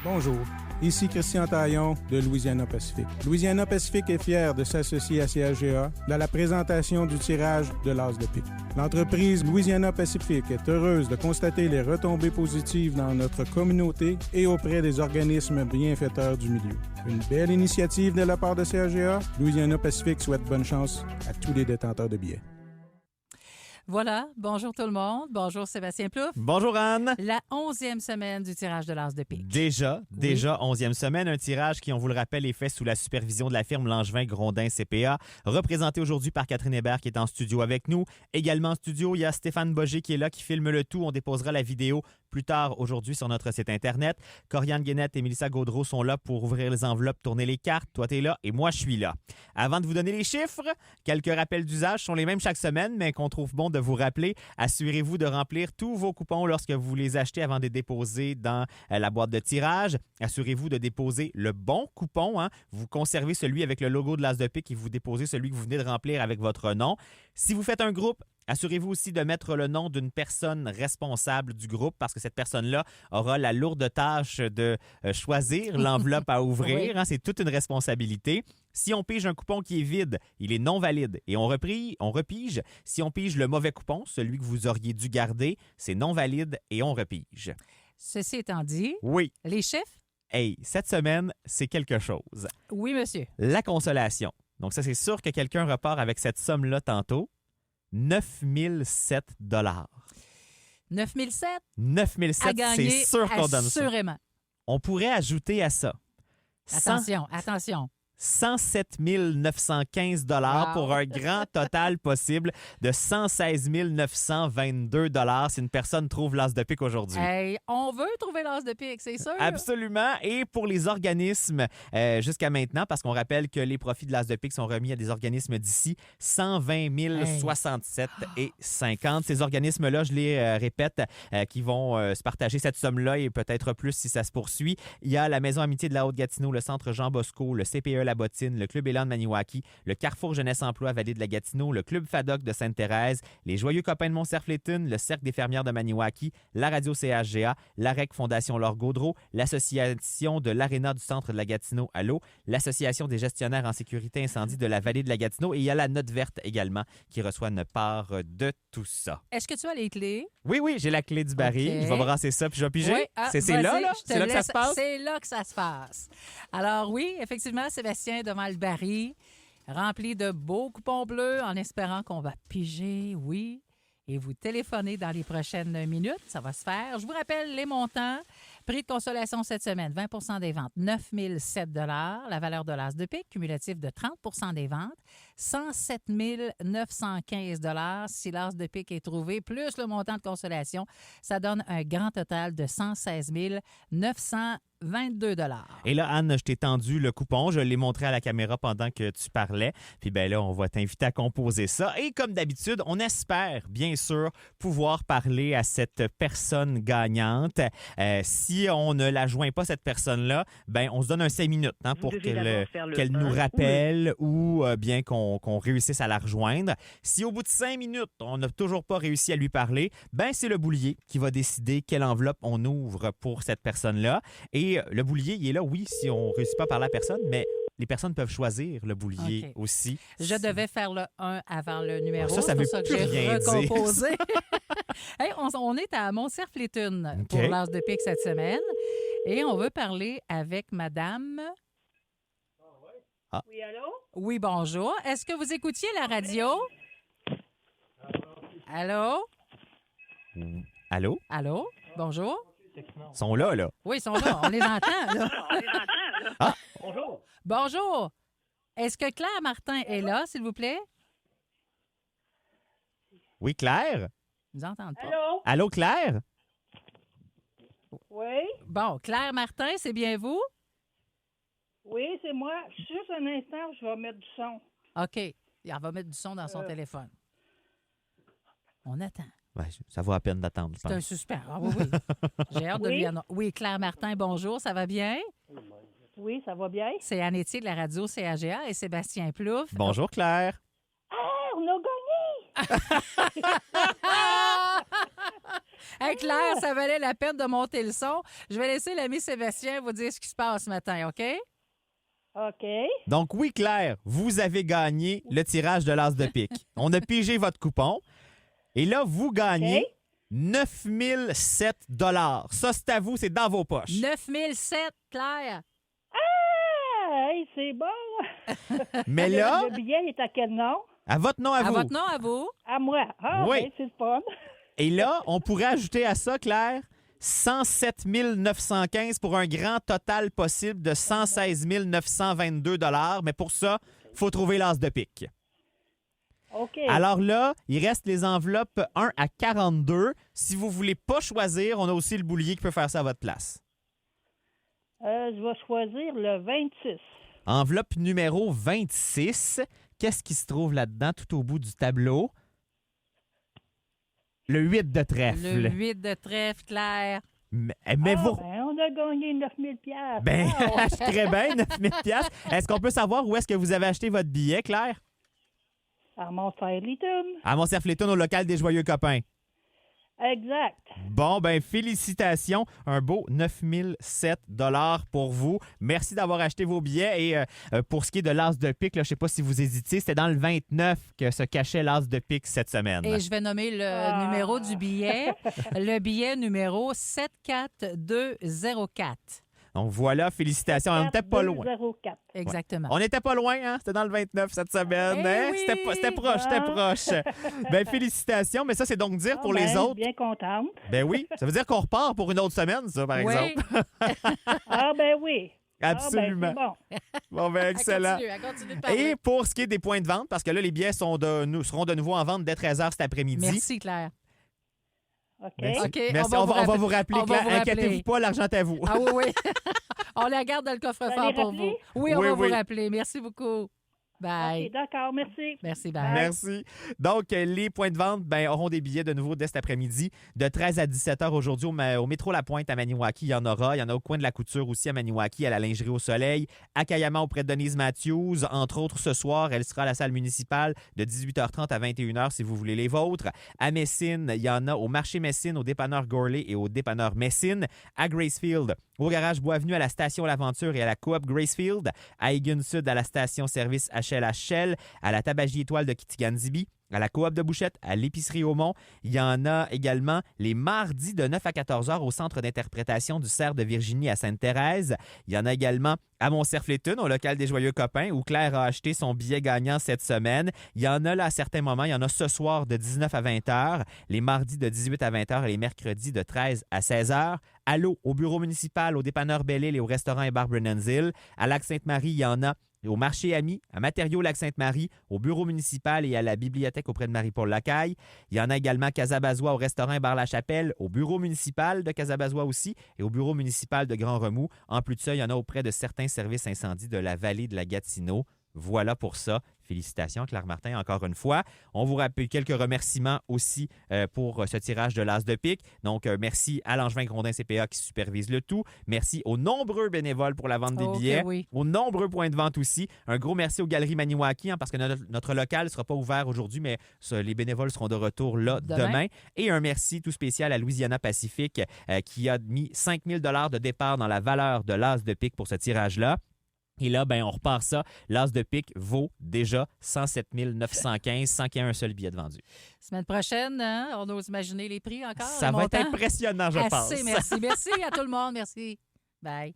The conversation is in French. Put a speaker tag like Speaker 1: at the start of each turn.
Speaker 1: Bonjour, ici Christian Taillon de Louisiana Pacifique. Louisiana Pacifique est fier de s'associer à CAGA dans la présentation du tirage de l'As de pique. L'entreprise Louisiana Pacifique est heureuse de constater les retombées positives dans notre communauté et auprès des organismes bienfaiteurs du milieu. Une belle initiative de la part de CAGA. Louisiana Pacifique souhaite bonne chance à tous les détenteurs de billets.
Speaker 2: Voilà, bonjour tout le monde. Bonjour Sébastien Plouffe.
Speaker 3: Bonjour Anne.
Speaker 2: La 11e semaine du tirage de l'As de pique.
Speaker 3: Déjà 11e semaine, un tirage qui, on vous le rappelle, est fait sous la supervision de la firme Langevin-Grondin CPA, représenté aujourd'hui par Catherine Hébert qui est en studio avec nous. Également en studio, il y a Stéphane Boger qui est là, qui filme le tout. On déposera la vidéo plus tard aujourd'hui sur notre site Internet. Corianne Guénette et Mélissa Gaudreau sont là pour ouvrir les enveloppes, tourner les cartes. Toi, t'es là et moi, je suis là. Avant de vous donner les chiffres, quelques rappels d'usage sont les mêmes chaque semaine, mais qu'on trouve bon de vous rappeler. Assurez-vous de remplir tous vos coupons lorsque vous les achetez avant de les déposer dans la boîte de tirage. Assurez-vous de déposer le bon coupon. Vous conservez celui avec le logo de l'As de pique et vous déposez celui que vous venez de remplir avec votre nom. Si vous faites un groupe, assurez-vous aussi de mettre le nom d'une personne responsable du groupe parce que cette personne-là aura la lourde tâche de choisir l'enveloppe à ouvrir.
Speaker 2: Oui.
Speaker 3: C'est toute une responsabilité. Si on pige un coupon qui est vide, il est non valide et on repige. Si on pige le mauvais coupon, celui que vous auriez dû garder, c'est non valide et on repige.
Speaker 2: Ceci étant dit,
Speaker 3: Oui.
Speaker 2: les chiffres?
Speaker 3: Hey, cette semaine, c'est quelque chose.
Speaker 2: Oui, monsieur.
Speaker 3: La consolation. Donc ça, c'est sûr que quelqu'un repart avec cette somme-là tantôt. 9007 $.
Speaker 2: 9007
Speaker 3: 9007,
Speaker 2: à gagner,
Speaker 3: c'est sûr qu'on donne ça.
Speaker 2: assurément.
Speaker 3: On pourrait ajouter à ça
Speaker 2: Attention.
Speaker 3: 107 915 $ pour un grand total possible de 116 922 $ si une personne trouve l'As de pique aujourd'hui.
Speaker 2: Hey, on veut trouver l'As de pique, c'est sûr.
Speaker 3: Absolument. Et pour les organismes, jusqu'à maintenant, parce qu'on rappelle que les profits de l'As de pique sont remis à des organismes d'ici, 120 067 et 50. Ces organismes-là, je les répète, qui vont se partager cette somme-là et peut-être plus si ça se poursuit. Il y a la Maison Amitié de la Haute-Gatineau, le Centre Jean Bosco, le CPE La Bottine, le Club Élan de Maniwaki, le Carrefour Jeunesse Emploi Vallée de la Gatineau, le Club FADOC de Sainte-Thérèse, les Joyeux Copains de Mont-Cerf-Létune, le Cercle des Fermières de Maniwaki, la Radio CHGA, la REC Fondation Laure Gaudreau, l'Association de l'Aréna du Centre de la Gatineau à l'eau, l'Association des gestionnaires en sécurité incendie de la Vallée de la Gatineau et il y a la Note Verte également qui reçoit une part de tout ça.
Speaker 2: Est-ce que tu as les clés?
Speaker 3: Oui, j'ai la clé du baril.
Speaker 2: OK.
Speaker 3: Je vais brasser ça puis je vais piger.
Speaker 2: Oui,
Speaker 3: c'est
Speaker 2: vas-y,
Speaker 3: là?
Speaker 2: je te
Speaker 3: C'est là que ça
Speaker 2: laisse-
Speaker 3: se passe?
Speaker 2: C'est là que ça se passe. Alors oui, effectivement, Sébastien devant le baril, rempli de beaux coupons bleus en espérant qu'on va piger, oui, et vous téléphonez dans les prochaines minutes. Ça va se faire. Je vous rappelle les montants. Prix de consolation cette semaine, 20 des ventes, 9007 $. La valeur de l'As de pique, cumulatif de 30 des ventes, 107 915 $ si l'As de pique est trouvé, plus le montant de consolation. Ça donne un grand total de 116 922 $.
Speaker 3: Et là, Anne, je t'ai tendu le coupon. Je l'ai montré à la caméra pendant que tu parlais. Puis ben là, on va t'inviter à composer ça. Et comme d'habitude, on espère, bien sûr, pouvoir parler à cette personne gagnante. Si on ne la joint pas, cette personne-là, ben on se donne un 5 minutes pour qu'elle nous rappelle ou bien qu'on réussisse à la rejoindre. Si au bout de 5 minutes, on n'a toujours pas réussi à lui parler, ben c'est le boulier qui va décider quelle enveloppe on ouvre pour cette personne-là. Et le boulier, il est là, oui, si on ne réussit pas à parler à la personne, mais les personnes peuvent choisir le boulier aussi.
Speaker 2: Je devais faire le 1 avant le numéro.
Speaker 3: Ça
Speaker 2: c'est
Speaker 3: veut
Speaker 2: pour ça que
Speaker 3: plus
Speaker 2: j'ai
Speaker 3: rien dire.
Speaker 2: recomposé. Hey, on est à Mont-Cerf-Létune pour l'As de pique cette semaine. Et on veut parler avec Madame...
Speaker 4: Oui, allô?
Speaker 2: Oui, bonjour. Est-ce que vous écoutiez la radio? Allô?
Speaker 3: Allô?
Speaker 2: Allô? Bonjour?
Speaker 3: Ils sont là.
Speaker 2: Oui, ils sont là. On les entend, là.
Speaker 3: Ah!
Speaker 4: Bonjour.
Speaker 2: Bonjour. Est-ce que Claire Martin est là, s'il vous plaît?
Speaker 3: Oui, Claire?
Speaker 2: Ils nous entendent pas.
Speaker 4: Allô?
Speaker 3: Allô, Claire?
Speaker 4: Oui?
Speaker 2: Bon, Claire Martin, c'est bien vous?
Speaker 4: Oui, c'est moi. Juste un instant, je vais mettre du son.
Speaker 2: OK. Elle va mettre du son dans son téléphone. On attend.
Speaker 3: Ouais, ça vaut la peine d'attendre, je
Speaker 2: C'est un
Speaker 3: pense.
Speaker 2: suspens. Ah oui, oui. J'ai hâte de lui annoncer. Oui, Claire Martin, bonjour, ça va bien?
Speaker 4: Oui, ça va bien?
Speaker 2: C'est Anne Étier de la radio CAGA et Sébastien Plouffe.
Speaker 3: Bonjour, Claire.
Speaker 4: Ah, on a gagné!
Speaker 2: Hey, Claire, ça valait la peine de monter le son. Je vais laisser l'ami Sébastien vous dire ce qui se passe ce matin, OK?
Speaker 4: OK.
Speaker 3: Donc oui, Claire, vous avez gagné le tirage de l'as de pique. On a pigé votre coupon. Et là, vous gagnez
Speaker 4: OK.
Speaker 3: 9007 $. Ça, c'est à vous, c'est dans vos poches.
Speaker 2: 9007, Claire.
Speaker 4: Ah, hey, c'est bon.
Speaker 3: Mais là,
Speaker 4: Le billet est à quel nom?
Speaker 3: à votre nom à
Speaker 2: À
Speaker 3: vous.
Speaker 2: votre nom, à vous.
Speaker 4: À moi. Ah,
Speaker 3: Oui.
Speaker 4: ben, c'est le fun.
Speaker 3: Et là, on pourrait ajouter à ça, Claire, 107 915 pour un grand total possible de 116 922 $. Mais pour ça, il faut trouver l'as de pique.
Speaker 4: OK.
Speaker 3: Alors là, il reste les enveloppes 1 à 42. Si vous ne voulez pas choisir, on a aussi le boulier qui peut faire ça à votre place.
Speaker 4: Je vais choisir le 26.
Speaker 3: Enveloppe numéro 26. Qu'est-ce qui se trouve là-dedans tout au bout du tableau? Le 8 de trèfle.
Speaker 2: Le 8 de trèfle, Claire.
Speaker 3: Mais vous...
Speaker 4: Ben, on a gagné 9000 piastres.
Speaker 3: Ben,
Speaker 4: Ah,
Speaker 3: très bien, 9 000 $. Est-ce qu'on peut savoir où est-ce que vous avez acheté votre billet, Claire?
Speaker 4: à Mont-Saint-Liton.
Speaker 3: À Mont-Cerf-Léton, au local des Joyeux Copains.
Speaker 4: Exact.
Speaker 3: Bon, ben félicitations. Un beau 9007 $ pour vous. Merci d'avoir acheté vos billets. Et pour ce qui est de l'as de pique, là, je ne sais pas si vous hésitiez, c'était dans le 29 que se cachait l'as de pique cette semaine.
Speaker 2: Et je vais nommer le numéro du billet. Le billet numéro 74204.
Speaker 3: Donc voilà, félicitations. On n'était pas loin.
Speaker 4: 204.
Speaker 2: Exactement.
Speaker 3: On n'était pas loin, hein? C'était dans le 29 cette semaine.
Speaker 2: Eh
Speaker 3: hein?
Speaker 2: oui!
Speaker 3: C'était proche, c'était proche. Ben félicitations. Mais ça, c'est donc dire pour les autres.
Speaker 4: Bien contente.
Speaker 3: Ben oui, ça veut dire qu'on repart pour une autre semaine, ça, par
Speaker 2: Oui.
Speaker 3: exemple.
Speaker 4: Ah, ben oui.
Speaker 3: Absolument.
Speaker 4: Ah, ben,
Speaker 3: Bon, ben excellent.
Speaker 2: Elle continue de parler.
Speaker 3: Et pour ce qui est des points de vente, parce que là, les billets seront de nouveau en vente dès 13h cet après-midi.
Speaker 2: Merci, Claire.
Speaker 4: c'est bon. OK.
Speaker 3: Merci.
Speaker 2: OK,
Speaker 3: Merci. On va vous rappeler,
Speaker 2: on va
Speaker 3: Claire.
Speaker 2: vous rappeler.
Speaker 3: Inquiétez-vous pas, l'argent est à vous.
Speaker 2: Ah oui, oui. On la garde dans le coffre-fort
Speaker 4: allez
Speaker 2: pour
Speaker 4: rappeler?
Speaker 2: vous. Oui, on
Speaker 3: Oui,
Speaker 2: va
Speaker 3: oui.
Speaker 2: vous rappeler. Merci beaucoup. Bye.
Speaker 4: OK, d'accord, merci.
Speaker 2: Merci, bye.
Speaker 3: Merci. Donc, les points de vente auront des billets de nouveau dès cet après-midi. De 13 à 17 h aujourd'hui au métro La Pointe à Maniwaki, il y en aura. Il y en a au coin de la couture aussi à Maniwaki, à la lingerie au soleil. À Kayama auprès de Denise Matthews. Entre autres, ce soir, elle sera à la salle municipale de 18h30 à 21h si vous voulez les vôtres. À Messine, il y en a au marché Messine, au dépanneur Gorley et au dépanneur Messine. À Gracefield, au garage Bois-Avenue à la station L'Aventure et à la coop Gracefield. À Egan Sud, à la station-service HL, à la tabagie étoile de Kitigan-Zibi, à la coop de Bouchette, à l'épicerie Aumont. Il y en a également les mardis de 9 à 14 h au centre d'interprétation du Cerf de Virginie à Sainte-Thérèse. Il y en a également à Mont-Cerf-Léton, au local des Joyeux Copains, où Claire a acheté son billet gagnant cette semaine. Il y en a là à certains moments. Il y en a ce soir de 19 à 20 h, les mardis de 18 à 20 h et les mercredis de 13 à 16 h. À l'eau, au bureau municipal, au dépanneur Belle-Île et au restaurant et bar Brennan's-Hill. À Lac-Sainte-Marie, il y en a au marché Ami, à Matériaux Lac-Sainte-Marie, au bureau municipal et à la bibliothèque auprès de Marie-Paul Lacaille. Il y en a également à Casabazois, au restaurant et bar La Chapelle, au bureau municipal de Casabazois aussi et au bureau municipal de Grand Remous. En plus de ça, il y en a auprès de certains services incendies de la vallée de la Gatineau. Voilà pour ça. Félicitations, Claire Martin, encore une fois. On vous rappelle quelques remerciements aussi pour ce tirage de l'as de pique. Donc, merci à Langevin Grondin CPA qui supervise le tout. Merci aux nombreux bénévoles pour la vente des billets.
Speaker 2: Oui.
Speaker 3: Aux nombreux points de vente aussi. Un gros merci aux Galeries Maniwaki parce que notre local ne sera pas ouvert aujourd'hui, mais les bénévoles seront de retour là demain. Et un merci tout spécial à Louisiana Pacifique qui a mis 5 000 $ de départ dans la valeur de l'as de pique pour ce tirage-là. Et là, on repart ça. L'as de pique vaut déjà 107 915 sans qu'il y ait un seul billet de vendu.
Speaker 2: Semaine prochaine, hein, on ose imaginer les prix encore.
Speaker 3: Ça va être impressionnant, je pense.
Speaker 2: Merci. Merci à tout le monde. Merci. Bye.